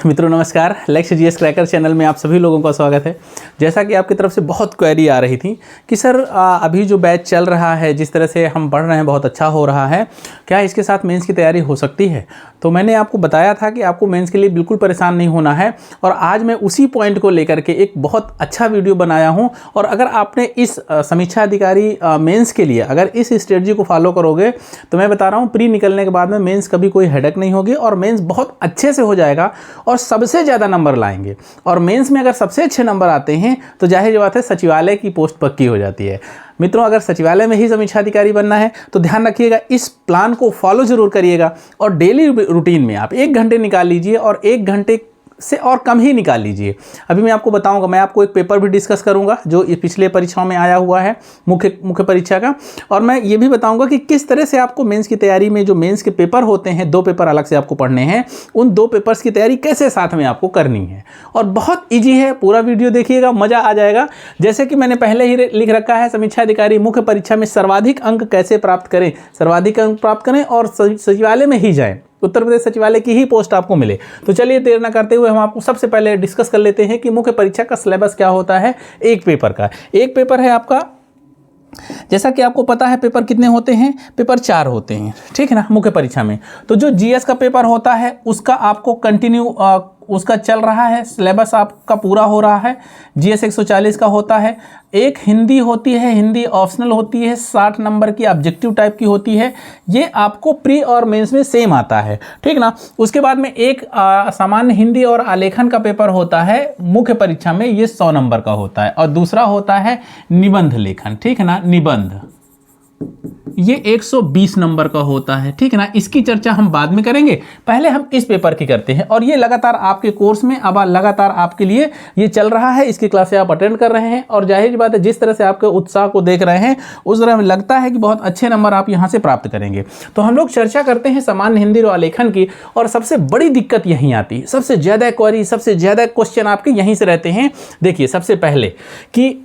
मित्रों नमस्कार। लक्ष्य जीएस क्रैकर चैनल में आप सभी लोगों का स्वागत है। जैसा कि आपकी तरफ से बहुत क्वेरी आ रही थी कि सर अभी जो बैच चल रहा है, जिस तरह से हम पढ़ रहे हैं बहुत अच्छा हो रहा है, क्या इसके साथ मेंस की तैयारी हो सकती है? तो मैंने आपको बताया था कि आपको मेंस के लिए बिल्कुल परेशान नहीं होना है और आज मैं उसी पॉइंट को लेकर के एक बहुत अच्छा वीडियो बनाया हूँ। और अगर आपने इस समीक्षा अधिकारी मेंस के लिए अगर इस स्ट्रेटजी को फॉलो करोगे तो मैं बता रहा हूँ प्री निकलने के बाद में मेंस कभी कोई हेडेक नहीं होगी और मेंस बहुत अच्छे से हो जाएगा और सबसे ज़्यादा नंबर लाएंगे। और मेंस में अगर सबसे अच्छे नंबर आते हैं तो जाहिर बात है सचिवालय की पोस्ट पक्की हो जाती है। मित्रों, अगर सचिवालय में ही समीक्षा अधिकारी बनना है तो ध्यान रखिएगा, इस प्लान को फॉलो जरूर करिएगा और डेली रूटीन में आप 1 घंटे निकाल लीजिए और 1 घंटे से और कम ही निकाल लीजिए। अभी मैं आपको बताऊंगा, मैं आपको एक पेपर भी डिस्कस करूंगा जो पिछले परीक्षाओं में आया हुआ है मुख्य परीक्षा का, और मैं ये भी बताऊंगा कि किस तरह से आपको मेंस की तैयारी में जो मेंस के पेपर होते हैं, 2 पेपर अलग से आपको पढ़ने हैं, उन 2 पेपर्स की तैयारी कैसे साथ में आपको करनी है। और बहुत ईजी है, पूरा वीडियो देखिएगा, मजा आ जाएगा। जैसे कि मैंने पहले ही लिख रखा है, समीक्षा अधिकारी मुख्य परीक्षा में सर्वाधिक अंक कैसे प्राप्त करें, सर्वाधिक अंक प्राप्त करें और सचिवालय में ही जाएं, उत्तर प्रदेश सचिवालय की ही पोस्ट आपको मिले। तो चलिए देर ना करते हुए हम आपको सबसे पहले डिस्कस कर लेते हैं कि मुख्य परीक्षा का सिलेबस क्या होता है। एक पेपर का, एक पेपर है आपका, जैसा कि आपको पता है पेपर कितने होते हैं, पेपर 4 होते हैं, ठीक है ना, मुख्य परीक्षा में। तो जो जीएस का पेपर होता है उसका आपको कंटिन्यू उसका चल रहा है, सिलेबस आपका पूरा हो रहा है। जीएस 140 का होता है, एक हिंदी होती है, हिंदी ऑप्शनल होती है, 60 नंबर की ऑब्जेक्टिव टाइप की होती है। ये आपको प्री और मेंस में सेम आता है, ठीक ना। उसके बाद में एक सामान्य हिंदी और आलेखन का पेपर होता है मुख्य परीक्षा में, ये 100 नंबर का होता है। और दूसरा होता है निबंध लेखन, ठीक है ना, निबंध, ये 120 नंबर का होता है, ठीक है ना। इसकी चर्चा हम बाद में करेंगे, पहले हम इस पेपर की करते हैं। और ये लगातार आपके कोर्स में अब लगातार आपके लिए ये चल रहा है, इसकी क्लासें आप अटेंड कर रहे हैं और जाहिर बात है जिस तरह से आपके उत्साह को देख रहे हैं उस तरह में लगता है कि बहुत अच्छे नंबर आप यहाँ से प्राप्त करेंगे। तो हम लोग चर्चा करते हैं सामान्य हिंदी और आलेखन की, और सबसे बड़ी दिक्कत यहीं आती है, सबसे ज़्यादा क्वेरी, सबसे ज़्यादा क्वेश्चन आपके यहीं से रहते हैं। देखिए सबसे पहले कि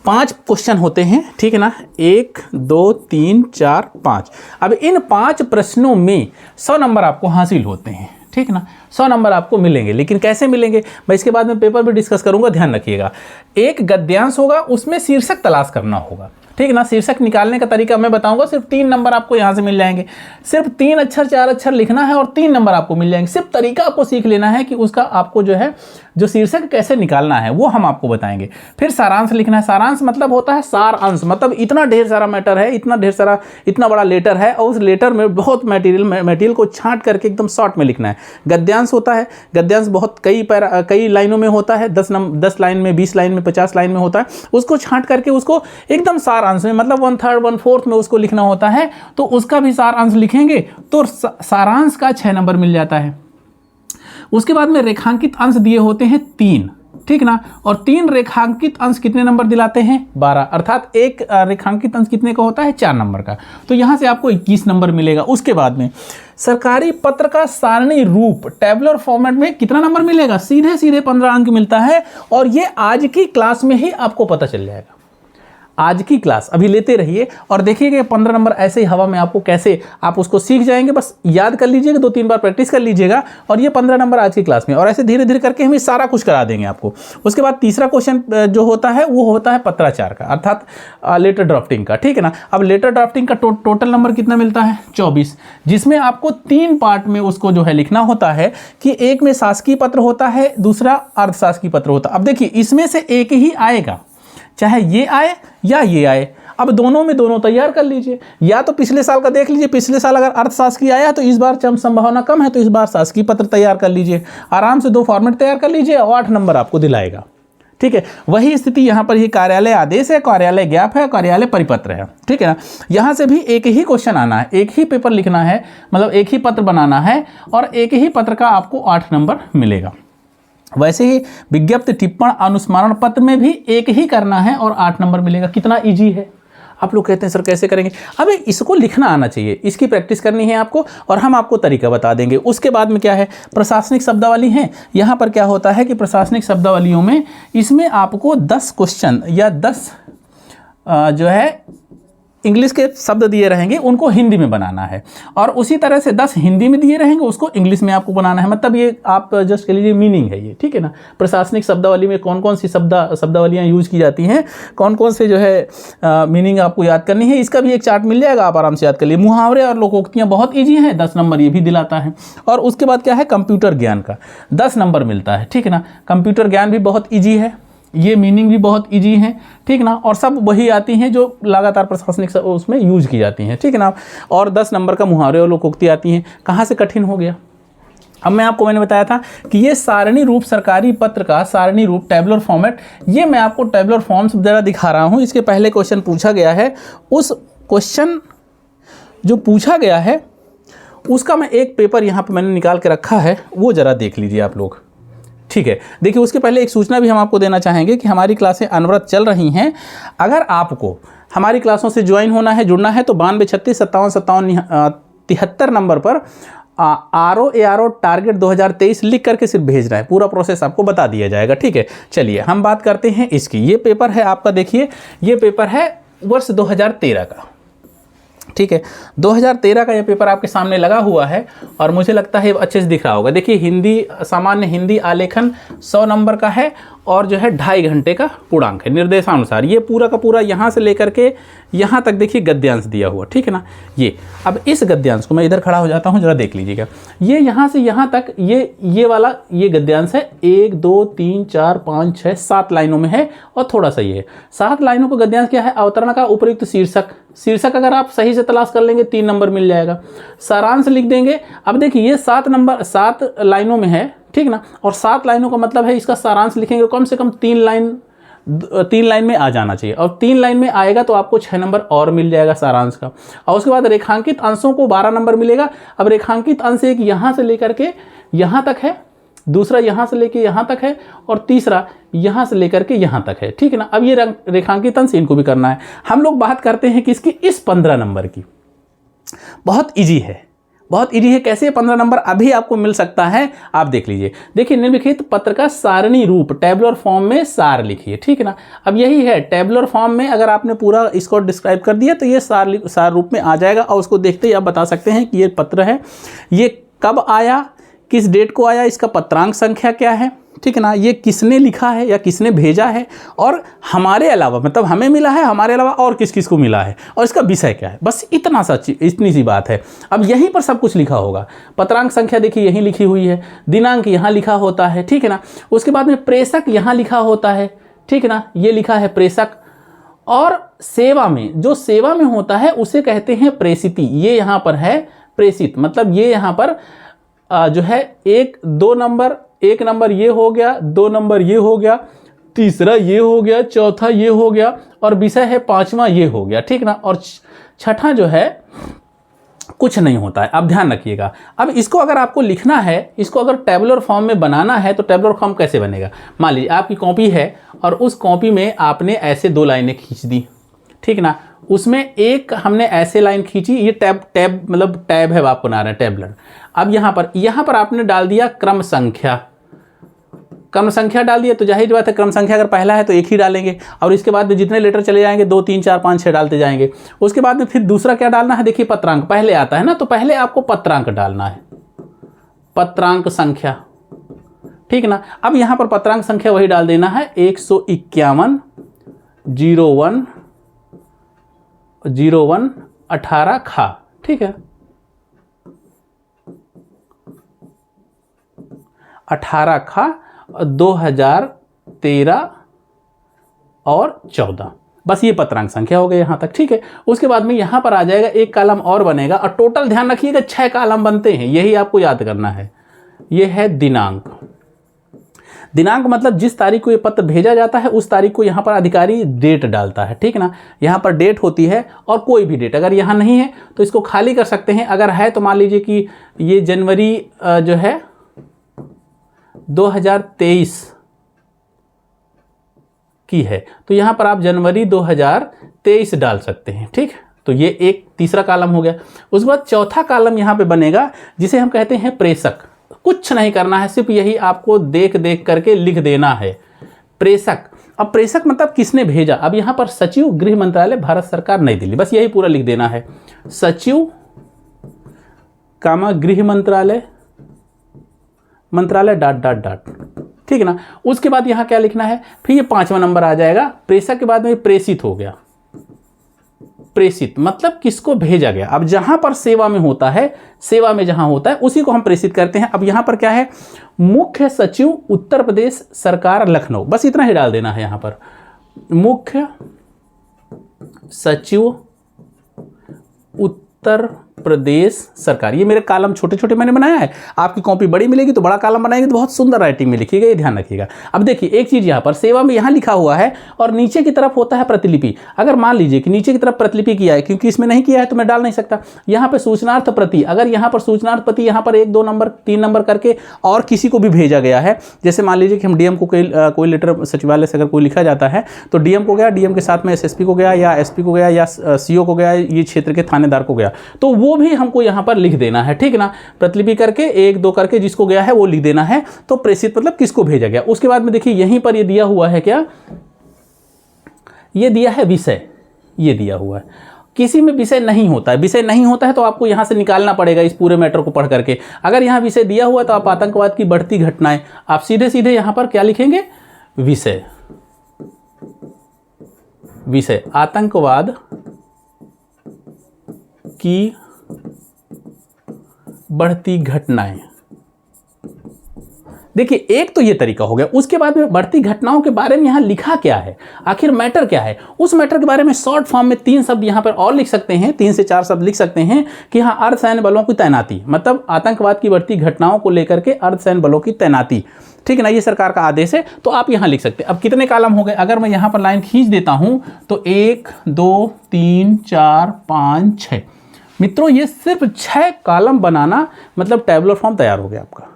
5 क्वेश्चन होते हैं, ठीक है ना, 1 2 3 4 5। अब इन 5 प्रश्नों में 100 नंबर आपको हासिल होते हैं, ठीक है ना, 100 नंबर आपको मिलेंगे। लेकिन कैसे मिलेंगे मैं इसके बाद में पेपर भी डिस्कस करूंगा, ध्यान रखिएगा। एक गद्यांश होगा, उसमें शीर्षक तलाश करना होगा, ठीक है ना। शीर्षक निकालने का तरीका मैं बताऊंगा, सिर्फ 3 नंबर आपको यहां से मिल जाएंगे। सिर्फ 3 अक्षर 4 अक्षर लिखना है और 3 नंबर आपको मिल जाएंगे। सिर्फ तरीका आपको सीख लेना है कि उसका आपको जो है जो शीर्षक कैसे निकालना है वो हम आपको बताएंगे। फिर सारांश लिखना है। सारांश मतलब होता है सार अंश, मतलब इतना ढेर सारा मैटर है, इतना बड़ा लेटर है और उस लेटर में बहुत मटेरियल को छांट करके एकदम शॉर्ट में लिखना है। गद्यांश होता है, गद्यांश बहुत कई लाइनों में होता है, 10 लाइन में, 20 लाइन में, 50 लाइन में होता है। उसको छांट करके उसको एकदम सार अंश में, मतलब 1/3 1/4 में उसको लिखना होता है। तो उसका भी सार अंश लिखेंगे तो सारांश का 6 नंबर मिल जाता है। उसके बाद में रेखांकित अंश दिए होते हैं 3, ठीक ना, और 3 रेखांकित अंश कितने नंबर दिलाते हैं, 12, अर्थात एक रेखांकित अंश कितने का होता है, 4 नंबर का। तो यहां से आपको 21 नंबर मिलेगा। उसके बाद में सरकारी पत्र का सारणी रूप टैबुलर फॉर्मेट में कितना नंबर मिलेगा, सीधे 15 अंक मिलता है। और ये आज की क्लास में ही आपको पता चल जाएगा। आज की क्लास अभी लेते रहिए और देखिएगा 15 नंबर ऐसे ही हवा में आपको कैसे आप उसको सीख जाएंगे। बस याद कर लीजिएगा, 2-3 बार प्रैक्टिस कर लीजिएगा और ये 15 नंबर आज की क्लास में, और ऐसे धीरे धीरे करके हम ये सारा कुछ करा देंगे आपको। उसके बाद तीसरा क्वेश्चन जो होता है वो होता है पत्राचार का, अर्थात लेटर ड्राफ्टिंग का, ठीक है ना। अब लेटर ड्राफ्टिंग का टोटल नंबर कितना मिलता है, 24, जिसमें आपको 3 पार्ट में उसको जो है लिखना होता है कि एक में शासकीय पत्र होता है, दूसरा अर्धशासकीय पत्र होता है। अब देखिए इसमें से एक ही आएगा, चाहे ये आए या ये आए। अब दोनों में दोनों तैयार कर लीजिए, या तो पिछले साल का देख लीजिए, पिछले साल अगर अर्थशास्त्री आया तो इस बार संभावना कम है तो इस बार शासकीय पत्र तैयार कर लीजिए, आराम से 2 फॉर्मेट तैयार कर लीजिए और 8 नंबर आपको दिलाएगा, ठीक है। वही स्थिति यहाँ पर ही कार्यालय आदेश है, कार्यालय ज्ञाप है, कार्यालय परिपत्र है, ठीक है ना। यहाँ से भी एक ही क्वेश्चन आना है, एक ही पेपर लिखना है, मतलब एक ही पत्र बनाना है और एक ही पत्र का आपको 8 नंबर मिलेगा। वैसे ही विज्ञप्ति टिप्पण अनुस्मारण पत्र में भी एक ही करना है और 8 नंबर मिलेगा। कितना इजी है। आप लोग कहते हैं सर कैसे करेंगे, अब इसको लिखना आना चाहिए, इसकी प्रैक्टिस करनी है आपको और हम आपको तरीका बता देंगे। उसके बाद में क्या है, प्रशासनिक शब्दावली है। यहाँ पर क्या होता है कि प्रशासनिक शब्दावलियों में इसमें आपको 10 क्वेश्चन या 10 जो है इंग्लिश के शब्द दिए रहेंगे उनको हिंदी में बनाना है, और उसी तरह से 10 हिंदी में दिए रहेंगे उसको इंग्लिश में आपको बनाना है। मतलब ये आप जस्ट कह लीजिए मीनिंग है ये, ठीक है ना। प्रशासनिक शब्दावली में कौन कौन सी शब्दावलियाँ यूज की जाती हैं, कौन कौन से जो है मीनिंग आपको याद करनी है, इसका भी एक चार्ट मिल जाएगा, आप आराम से याद कर लिए। मुहावरे और लोकोक्तियाँ बहुत ईजी हैं, 10 नंबर ये भी दिलाता है। और उसके बाद क्या है, कंप्यूटर ज्ञान का 10 नंबर मिलता है, ठीक है ना। कंप्यूटर ज्ञान भी बहुत ईजी है, ये मीनिंग भी बहुत इजी है, ठीक ना। और सब वही आती हैं जो लगातार प्रशासनिक उसमें यूज की जाती हैं, ठीक है ना। और 10 नंबर का मुहावरे और लोकोक्ति आती हैं। कहाँ से कठिन हो गया? अब मैंने बताया था कि ये सारणी रूप सरकारी पत्र का सारणी रूप टैबुलर फॉर्मेट, ये मैं आपको टैबुलर फॉर्म से ज़रा दिखा रहा हूँ। इसके पहले क्वेश्चन पूछा गया है, उस क्वेश्चन जो पूछा गया है उसका मैं एक पेपर यहाँ पर मैंने निकाल के रखा है, वो ज़रा देख लीजिए आप लोग, ठीक है। देखिए उसके पहले एक सूचना भी हम आपको देना चाहेंगे कि हमारी क्लासें अनवरत चल रही हैं। अगर आपको हमारी क्लासों से ज्वाइन होना है, जुड़ना है, तो 92 36 57 57 73 नंबर पर RO टारगेट 2023 लिख करके सिर्फ भेजना है, पूरा प्रोसेस आपको बता दिया जाएगा, ठीक है। चलिए हम बात करते हैं इसकी। ये पेपर है आपका, देखिए ये पेपर है वर्ष 2013 का, ठीक है। 2013 का ये पेपर आपके सामने लगा हुआ है और मुझे लगता है अच्छे से दिख रहा होगा। देखिए हिंदी, सामान्य हिंदी आलेखन 100 नंबर का है और जो है 2.5 घंटे का पूर्णांक है निर्देशानुसार। ये पूरा का पूरा यहाँ से लेकर के यहाँ तक देखिए गद्यांश दिया हुआ, ठीक है ना। ये अब इस गद्यांश को मैं इधर खड़ा हो जाता हूँ, जरा देख लीजिएगा। ये यहाँ से यहाँ तक ये वाला ये गद्यांश है 1 2 3 4 5 6 7 लाइनों में है और थोड़ा सा ये है 7 लाइनों का गद्यांश क्या है, अवतरण का उपयुक्त शीर्षक अगर आप सही से तलाश कर लेंगे 3 नंबर मिल जाएगा। सारांश लिख देंगे। अब देखिए ये 7 लाइनों में है, ठीक ना। और 7 लाइनों का मतलब है इसका सारांश लिखेंगे कम से कम 3 लाइन में आ जाना चाहिए, और 3 लाइन में आएगा तो आपको 6 नंबर और मिल जाएगा सारांश का। और उसके बाद रेखांकित अंशों को 12 नंबर मिलेगा। अब रेखांकित अंश एक यहाँ से लेकर के यहाँ तक है, दूसरा यहाँ से लेकर यहाँ तक है, और तीसरा यहाँ से लेकर के यहाँ तक है, ठीक है ना। अब ये रेखांकित अंश इनको भी करना है। हम लोग बात करते हैं कि इसकी इस 15 नंबर की, बहुत ईजी है, बहुत ईजी है। कैसे 15 नंबर अभी आपको मिल सकता है, आप देख लीजिए। देखिए निम्नलिखित पत्र का सारणी रूप टैबुलर फॉर्म में सार लिखिए, ठीक है ना। अब यही है टैबुलर फॉर्म में, अगर आपने पूरा इसको डिस्क्राइब कर दिया तो ये सार रूप में आ जाएगा, और उसको देखते ही आप बता सकते हैं कि ये पत्र है, ये कब आया, किस डेट को आया, इसका पत्रांक संख्या क्या है, ठीक है ना। ये किसने लिखा है या किसने भेजा है, और हमारे अलावा मतलब हमें मिला है, हमारे अलावा और किस किस को मिला है, और इसका विषय क्या है। बस इतनी सी बात है। अब यहीं पर सब कुछ लिखा होगा। पत्रांक संख्या देखिए यहीं लिखी हुई है, दिनांक यहाँ लिखा होता है, ठीक है ना। उसके बाद में प्रेषक यहाँ लिखा होता है, ठीक है ना, ये लिखा है प्रेषक। और सेवा में, जो सेवा में होता है उसे कहते हैं प्रेषिती। ये यहाँ पर है प्रेषित, मतलब ये यहाँ पर जो है 1 नंबर ये हो गया, 2 नंबर ये हो गया, तीसरा ये हो गया, चौथा ये हो गया, और विषय है 5वां ये हो गया, ठीक ना। और छठा जो है कुछ नहीं होता है, आप ध्यान रखिएगा। अब इसको अगर आपको लिखना है, इसको अगर टैबुलर फॉर्म में बनाना है, तो टैबुलर फॉर्म कैसे बनेगा। मान लीजिए आपकी कॉपी है और उस कॉपी में आपने ऐसे 2 लाइनें खींच दी, ठीक ना। उसमें एक हमने ऐसे लाइन खींची, ये टैब मतलब टैब है, आप बना रहे हैं टैबुलर। अब यहाँ पर आपने डाल दिया क्रम संख्या डाल दिया, तो जाहिर बात है क्रम संख्या अगर पहला है तो एक ही डालेंगे, और इसके बाद में जितने लेटर चले जाएंगे 2 3 4 5 6 डालते जाएंगे। उसके बाद में फिर दूसरा क्या डालना है, देखिए पत्रांक पहले आता है ना, तो पहले आपको पत्रांक डालना है, पत्रांक संख्या, ठीक ना। अब यहाँ पर पत्रांक संख्या वही डाल देना है 151 01 18 खा, ठीक है। 18 खा 2013 और 14, बस ये पत्रांक संख्या हो गई यहाँ तक, ठीक है। उसके बाद में यहाँ पर आ जाएगा एक कॉलम और बनेगा, और टोटल ध्यान रखिएगा 6 कॉलम बनते हैं, यही आपको याद करना है। ये है दिनांक। दिनांक मतलब जिस तारीख को ये पत्र भेजा जाता है उस तारीख को यहाँ पर अधिकारी डेट डालता है, ठीक ना। यहाँ पर डेट होती है, और कोई भी डेट अगर यहाँ नहीं है तो इसको खाली कर सकते हैं। अगर है तो मान लीजिए कि ये जनवरी जो है 2023 की है, तो यहाँ पर आप जनवरी 2023 डाल सकते हैं, ठीक। तो ये एक तीसरा कॉलम हो गया। उसके बाद चौथा कॉलम यहाँ पे बनेगा, जिसे हम कहते हैं प्रेषक। कुछ नहीं करना है, सिर्फ यही आपको देख करके लिख देना है प्रेषक। अब प्रेषक मतलब किसने भेजा, अब यहाँ पर सचिव गृह मंत्रालय भारत सरकार नई दिल्ली, बस यही पूरा लिख देना है, सचिव कामा गृह मंत्रालय डॉट डॉट डॉट, ठीक है ना। उसके बाद यहाँ क्या लिखना है, फिर ये 5वां नंबर आ जाएगा, प्रेषक के बाद में प्रेषित हो गया, प्रेषित मतलब किसको भेजा गया। अब जहां पर सेवा में होता है, सेवा में जहां होता है उसी को हम प्रेषित करते हैं। अब यहां पर क्या है, मुख्य सचिव उत्तर प्रदेश सरकार लखनऊ, बस इतना ही डाल देना है यहां पर, मुख्य सचिव उत्तर प्रदेश सरकार। ये मेरे कॉलम छोटे छोटे मैंने बनाया है, आपकी कॉपी बड़ी मिलेगी तो बड़ा कॉलम बनाएंगे तो बहुत सुंदर राइटिंग में लिखिएगा, ये ध्यान रखिएगा। अब देखिए एक चीज यहाँ पर सेवा में यहाँ लिखा हुआ है और नीचे की तरफ होता है प्रतिलिपि। अगर मान लीजिए कि नीचे की तरफ प्रतिलिपि किया है, क्योंकि इसमें नहीं किया है तो मैं डाल नहीं सकता। यहाँ पे सूचनार्थ प्रति, अगर यहाँ पर सूचनार्थ प्रति यहाँ पर 1 2 नंबर 3 नंबर करके और किसी को भी भेजा गया है, जैसे मान लीजिए कि हम डीएम को कोई लेटर सचिवालय से अगर कोई लिखा जाता है तो डीएम को गया, डीएम के साथ में एसएसपी को गया या एसपी को गया या सीओ को गया, ये क्षेत्र के थानेदार को गया, तो वो भी हमको यहाँ पर लिख देना है, ठीक ना। प्रतिलिपि करके 1 2 करके जिसको गया है वो लिख देना है। तो प्रेषित मतलब किसको भेजा गया। उसके बाद में देखिए यहीं पर ये दिया हुआ है, क्या ये दिया है विषय, ये दिया हुआ है। किसी में विषय नहीं होता है, विषय नहीं होता है तो आपको यहां से निकालना पड़ेगा इस पूरे मैटर को पढ़ करके। अगर यहां विषय दिया हुआ है तो आप आतंकवाद की बढ़ती घटनाएं, आप सीधे सीधे यहां पर क्या लिखेंगे, विषय, विषय आतंकवाद की बढ़ती घटनाएं। देखिए एक तो ये तरीका हो गया। उसके बाद में बढ़ती घटनाओं के बारे में यहां लिखा क्या है, आखिर मैटर क्या है, उस मैटर के बारे में शॉर्ट फॉर्म में 3 शब्द यहां पर और लिख सकते हैं, 3 से 4 शब्द लिख सकते हैं कि हाँ अर्धसैन्य बलों की तैनाती, मतलब आतंकवाद की बढ़ती घटनाओं को लेकर के अर्धसैन्य बलों की तैनाती, ठीक है ना, ये सरकार का आदेश है। तो आप यहां लिख सकते हैं। अब कितने कॉलम हो गए, अगर मैं यहां पर लाइन खींच देता हूं तो 1 2 3 4 5 6, मित्रों ये सिर्फ 6 कॉलम बनाना मतलब टैबुलर फॉर्म तैयार हो गया आपका।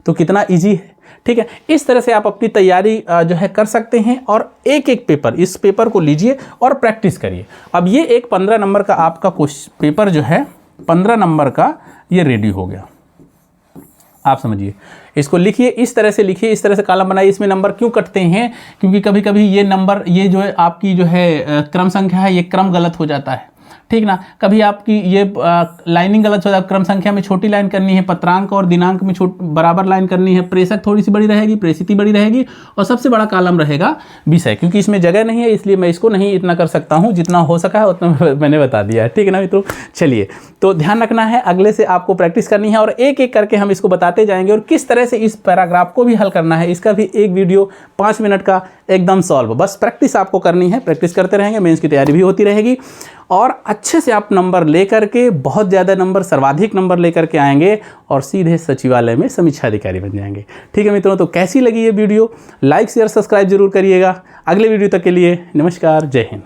तो कितना इजी है, ठीक है। इस तरह से आप अपनी तैयारी जो है कर सकते हैं और एक एक पेपर, इस पेपर को लीजिए और प्रैक्टिस करिए। अब ये एक 15 नंबर का आपका पेपर जो है 15 नंबर का ये रेडी हो गया। आप समझिए, इसको लिखिए, इस तरह से लिखिए, इस तरह से कॉलम बनाइए। इसमें नंबर क्यों कटते हैं, क्योंकि कभी कभी ये नंबर, ये जो है आपकी जो है क्रम संख्या है, ये क्रम गलत हो जाता है, ठीक ना। कभी आपकी ये लाइनिंग गलत हो जाए, क्रम संख्या में छोटी लाइन करनी है, पत्रांक और दिनांक में बराबर लाइन करनी है, प्रेषक थोड़ी सी बड़ी रहेगी, प्रेषिति बड़ी रहेगी और सबसे बड़ा कॉलम रहेगा विषय। क्योंकि इसमें जगह नहीं है इसलिए मैं इसको नहीं इतना कर सकता हूँ, जितना हो सका है उतना मैंने बता दिया है, ठीक है ना मित्रों। चलिए, तो ध्यान रखना है, अगले से आपको प्रैक्टिस करनी है और एक एक करके हम इसको बताते जाएंगे और किस तरह से इस पैराग्राफ को भी हल करना है। इसका भी एक वीडियो 5 मिनट का एकदम सॉल्व, बस प्रैक्टिस आपको करनी है, प्रैक्टिस करते रहेंगे, मेंस की तैयारी भी होती रहेगी और अच्छे से आप नंबर लेकर के, बहुत ज़्यादा नंबर, सर्वाधिक नंबर लेकर के आएंगे और सीधे सचिवालय में समीक्षा अधिकारी बन जाएंगे, ठीक है मित्रों। तो कैसी लगी ये वीडियो, लाइक शेयर सब्सक्राइब जरूर करिएगा। अगले वीडियो तक के लिए नमस्कार, जय हिंद।